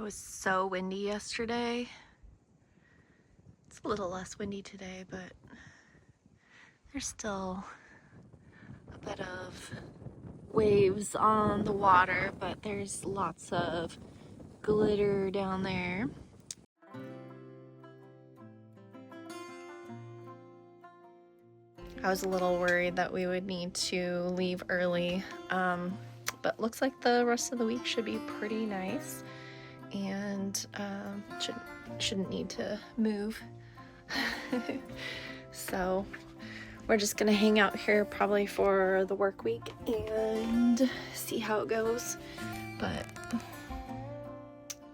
was so windy yesterday. It's a little less windy today, but there's still a bit of waves on the water, but there's lots of glitter down there. I was a little worried that we would need to leave early, but looks like the rest of the week should be pretty nice, and shouldn't need to move. So we're just gonna hang out here probably for the work week and see how it goes, but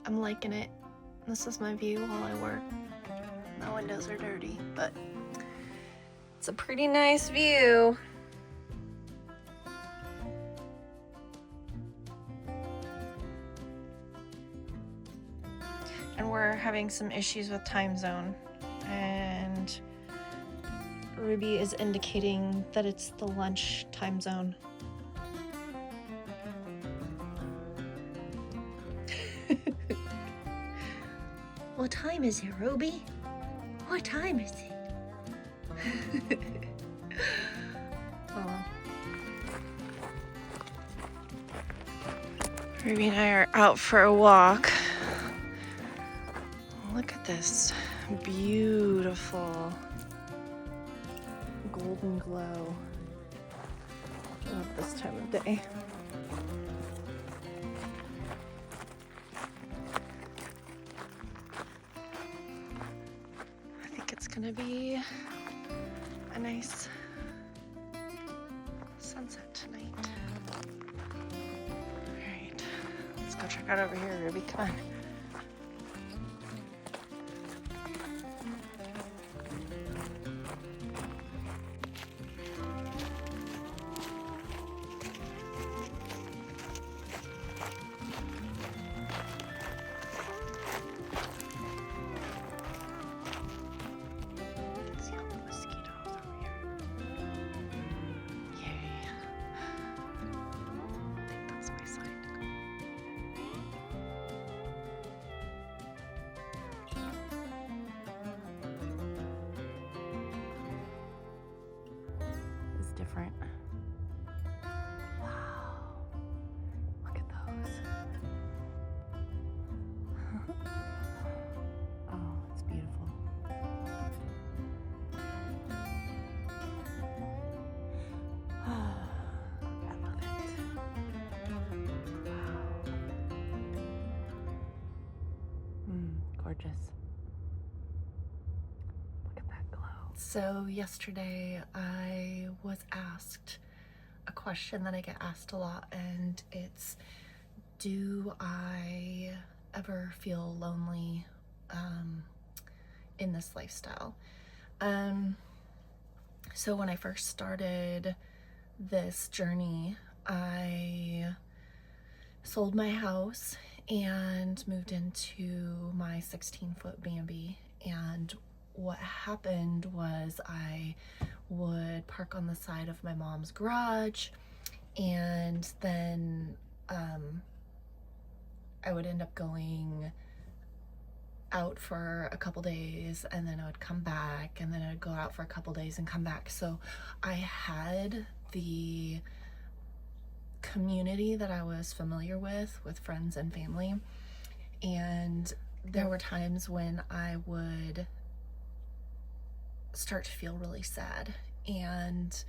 I'm liking it. This is my view while I work. My windows are dirty, but it's a pretty nice view. And we're having some issues with time zone, and Ruby is indicating that it's the lunch time zone. What time is it, Ruby? What time is it? Oh. Ruby and I are out for a walk. Look at this beautiful golden glow. I love this time of day. I think it's gonna be a nice sunset tonight. All right, let's go check out over here, Ruby, come on. Different. Wow. Look at those. Oh, it's beautiful. I love it. Wow. Gorgeous. Look at that glow. So yesterday I was asked a question that I get asked a lot, and it's, do I ever feel lonely in this lifestyle? So when I first started this journey, I sold my house and moved into my 16-foot Bambi, and what happened was I would park on the side of my mom's garage, and then I would end up going out for a couple days, and then I would come back, and then I would go out for a couple days and come back. So I had the community that I was familiar with friends and family, and there were times when I would start to feel really sad. And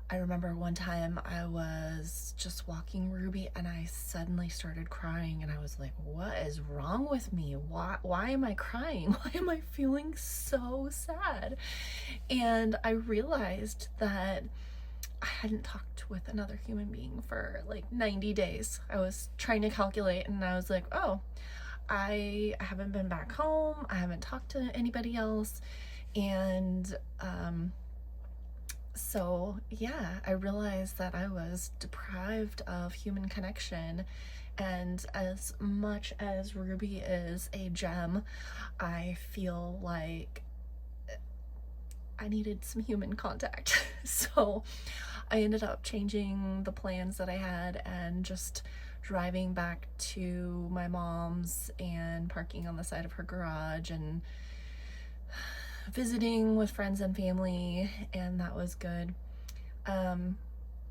I remember one time I was just walking Ruby, and I suddenly started crying, and I was like, what is wrong with me? Why am I crying? Why am I feeling so sad? And I realized that I hadn't talked with another human being for like 90 days. I was trying to calculate, and I was like, oh, I haven't been back home. I haven't talked to anybody else. And so yeah, I realized that I was deprived of human connection, and as much as Ruby is a gem, I feel like I needed some human contact. So I ended up changing the plans that I had and just driving back to my mom's and parking on the side of her garage and visiting with friends and family, and that was good.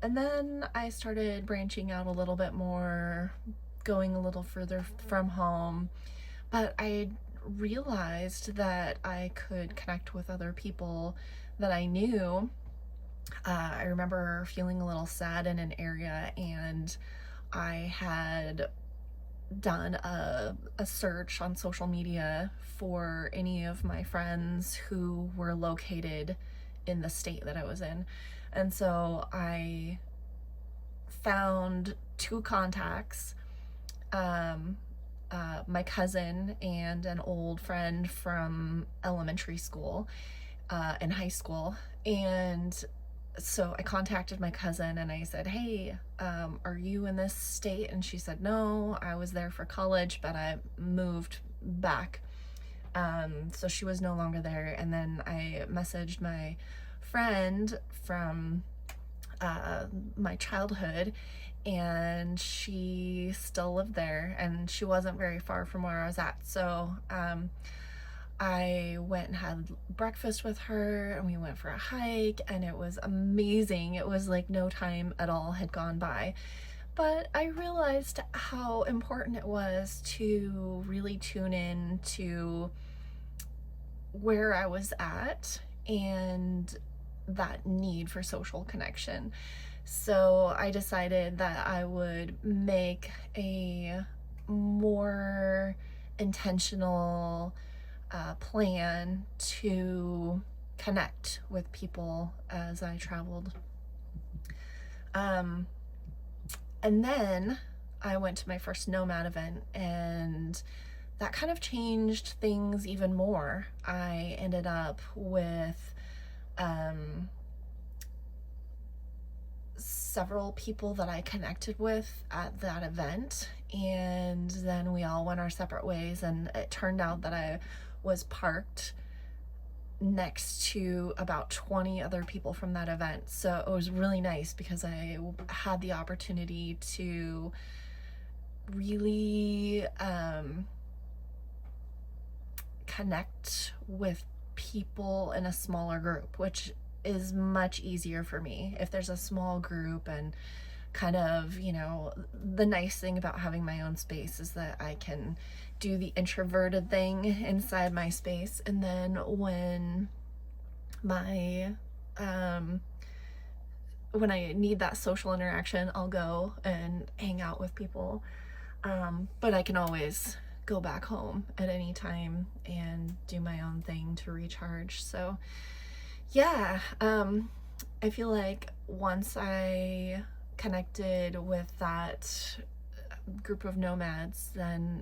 And then I started branching out a little bit more, going a little further from home, but I realized that I could connect with other people that I knew. I remember feeling a little sad in an area, and I had done a search on social media for any of my friends who were located in the state that I was in. And so I found two contacts, my cousin and an old friend from elementary school and high school. And so I contacted my cousin and I said, hey, are you in this state? And she said, no, I was there for college, but I moved back. So she was no longer there. And then I messaged my friend from my childhood, and she still lived there, and she wasn't very far from where I was at. So I went and had breakfast with her, and we went for a hike, and it was amazing. It was like no time at all had gone by. But I realized how important it was to really tune in to where I was at and that need for social connection. So I decided that I would make a more intentional plan to connect with people as I traveled. And then I went to my first Nomad event, and that kind of changed things even more. I ended up with several people that I connected with at that event, and then we all went our separate ways, and it turned out that I was parked next to about 20 other people from that event. So it was really nice because I had the opportunity to really connect with people in a smaller group, which is much easier for me if there's a small group. And kind of, you know, the nice thing about having my own space is that I can do the introverted thing inside my space, and then when my when I need that social interaction, I'll go and hang out with people. But I can always go back home at any time and do my own thing to recharge. So yeah, I feel like once I connected with that group of nomads, then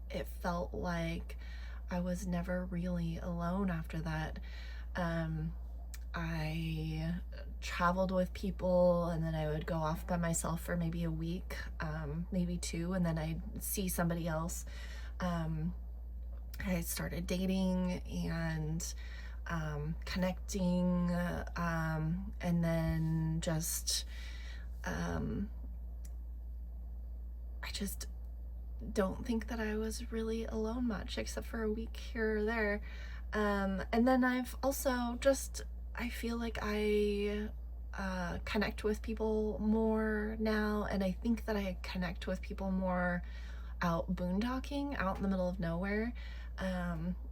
it felt like I was never really alone after that. I traveled with people, and then I would go off by myself for maybe a week, maybe two, and then I'd see somebody else. I started dating and connecting, and then just I just don't think that I was really alone much, except for a week here or there. And then I've also just, I feel like I connect with people more now, and I think that I connect with people more out boondocking, out in the middle of nowhere,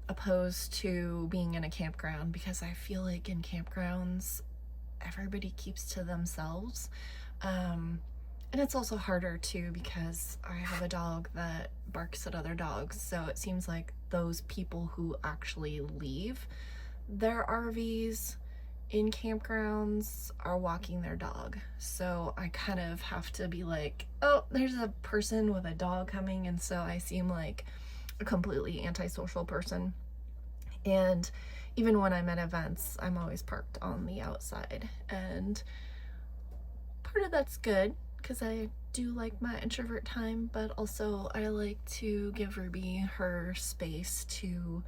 opposed to being in a campground, because I feel like in campgrounds everybody keeps to themselves. And it's also harder too, because I have a dog that barks at other dogs, so it seems like those people who actually leave their RVs in campgrounds are walking their dog. So I kind of have to be like, oh, there's a person with a dog coming, and so I seem like a completely antisocial person. And even when I'm at events, I'm always parked on the outside, and part of that's good because I do like my introvert time, but also I like to give Ruby her space to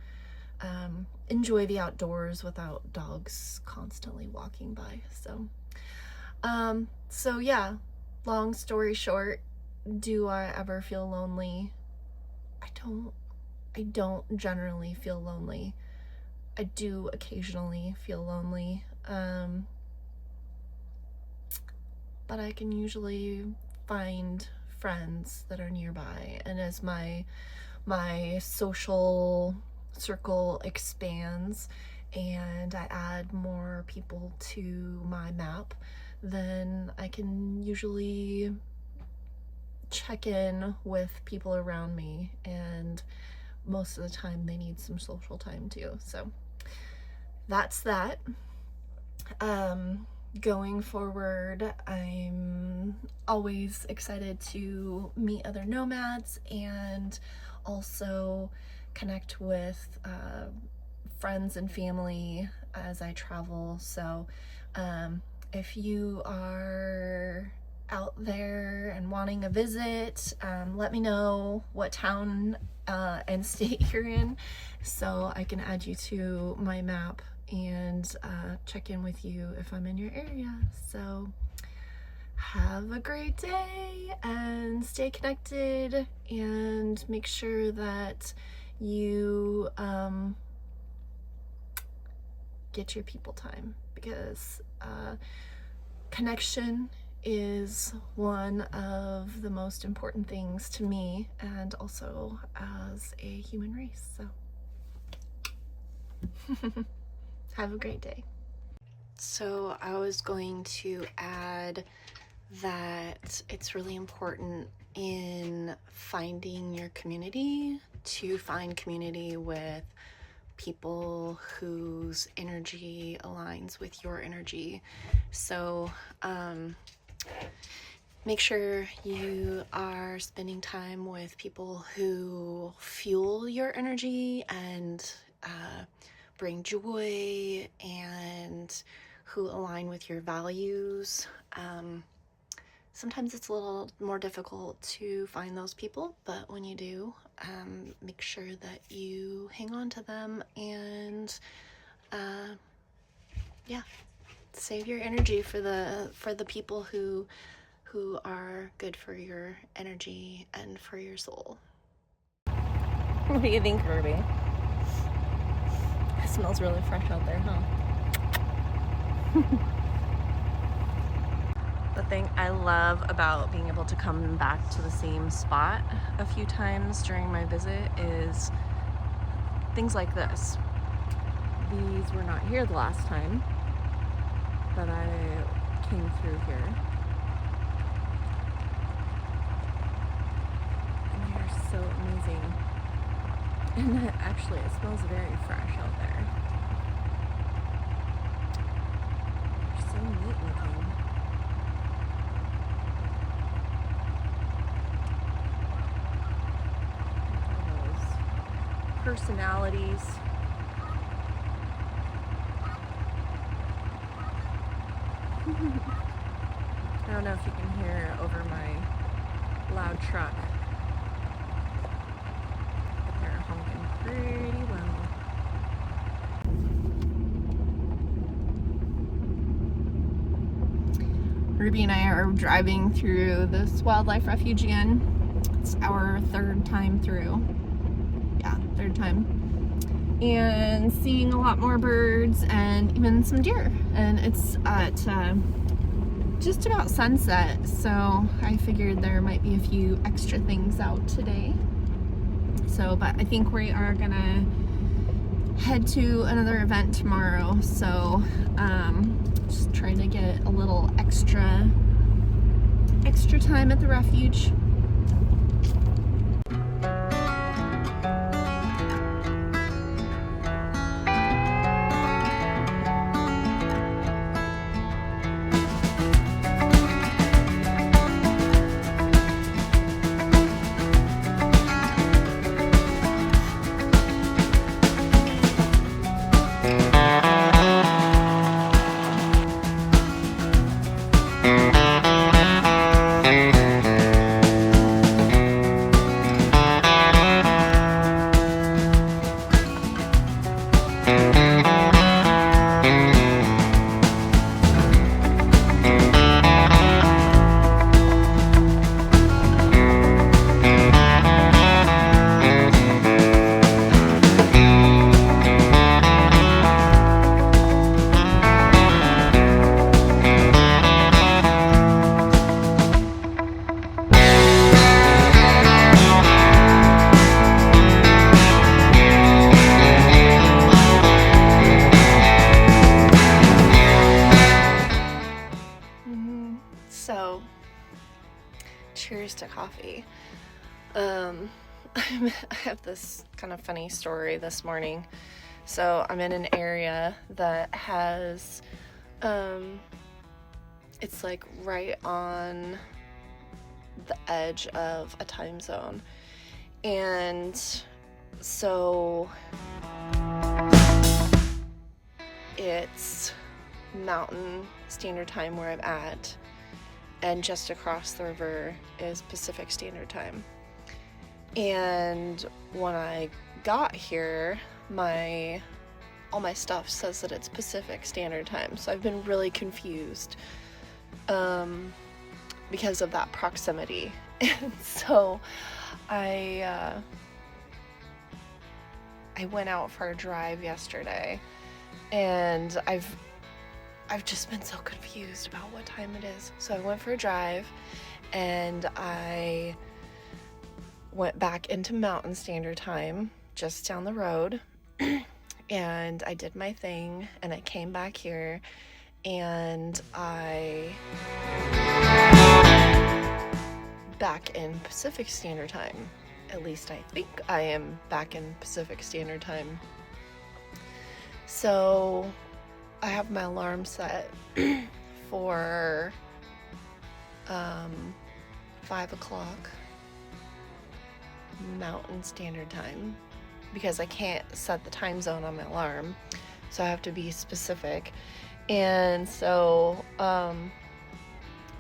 enjoy the outdoors without dogs constantly walking by. So yeah, long story short, do I ever feel lonely? I don't generally feel lonely. I do occasionally feel lonely. But I can usually find friends that are nearby, and as my social circle expands and I add more people to my map, then I can usually check in with people around me, and most of the time they need some social time too. So that's that. Going forward, I'm always excited to meet other nomads and also connect with friends and family as I travel. So if you are out there and wanting a visit, let me know what town and state you're in so I can add you to my map and check in with you if I'm in your area. So have a great day and stay connected, and make sure that you get your people time, because connection is one of the most important things to me and also as a human race. So have a great day. So I was going to add that it's really important in finding your community to find community with people whose energy aligns with your energy. So make sure you are spending time with people who fuel your energy and bring joy and who align with your values. Sometimes it's a little more difficult to find those people, but when you do, make sure that you hang on to them and save your energy for the people who are good for your energy and for your soul. What do you think, Ruby? It smells really fresh out there, huh? The thing I love about being able to come back to the same spot a few times during my visit is things like this. These were not here the last time that I came through here. And they are so amazing. And actually, it smells very fresh out there. They're so neat looking. Personalities. I don't know if you can hear over my loud truck, but they're honking pretty well. Ruby and I are driving through this wildlife refuge again. It's our third time through. Third time, and seeing a lot more birds and even some deer, and it's at just about sunset, so I figured there might be a few extra things out today. So but I think we are gonna head to another event tomorrow, so just trying to get a little extra time at the refuge. coffee. I have this kind of funny story this morning. So I'm in an area that has, it's like right on the edge of a time zone. And so it's Mountain Standard Time where I'm at, and just across the river is Pacific Standard Time. And when I got here, all my stuff says that it's Pacific Standard Time, so I've been really confused because of that proximity. And so I went out for a drive yesterday, and I've just been so confused about what time it is. So I went for a drive, and I went back into Mountain Standard Time just down the road, and I did my thing, and I came back here, and back in Pacific Standard Time. At least I think I am back in Pacific Standard Time. So I have my alarm set for 5 o'clock Mountain Standard Time, because I can't set the time zone on my alarm, so I have to be specific. And so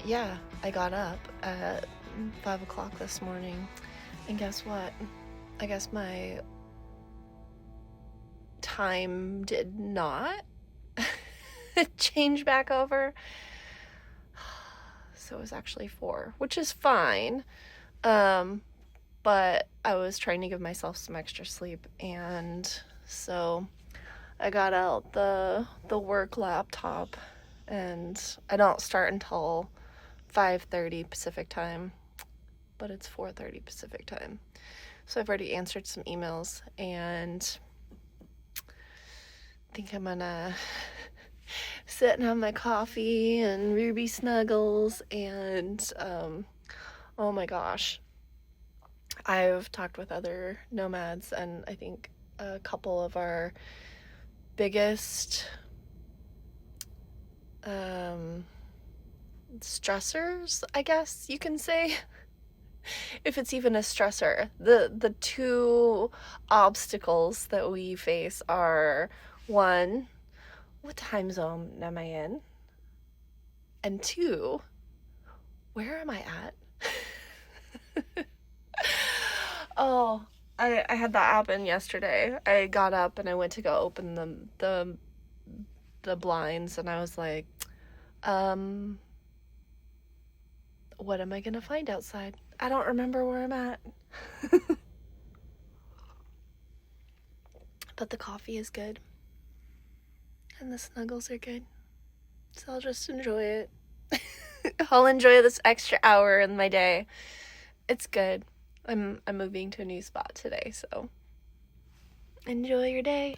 yeah, I got up at 5 o'clock this morning, and guess what? I guess my time did not change back over. So it was actually 4, which is fine. But I was trying to give myself some extra sleep, and so I got out the work laptop, and I don't start until 5:30 Pacific Time, but it's 4:30 Pacific Time. So I've already answered some emails, and I think I'm gonna sit and have my coffee and Ruby snuggles, and oh my gosh, I've talked with other nomads, and I think a couple of our biggest stressors, I guess you can say, if it's even a stressor, the two obstacles that we face are, one, what time zone am I in? And 2, where am I at? Oh, I had that happen yesterday. I got up and I went to go open the blinds, and I was like, what am I gonna find outside? I don't remember where I'm at. But the coffee is good, and the snuggles are good, so I'll just enjoy it. I'll enjoy this extra hour in my day. It's good. I'm moving to a new spot today, so enjoy your day.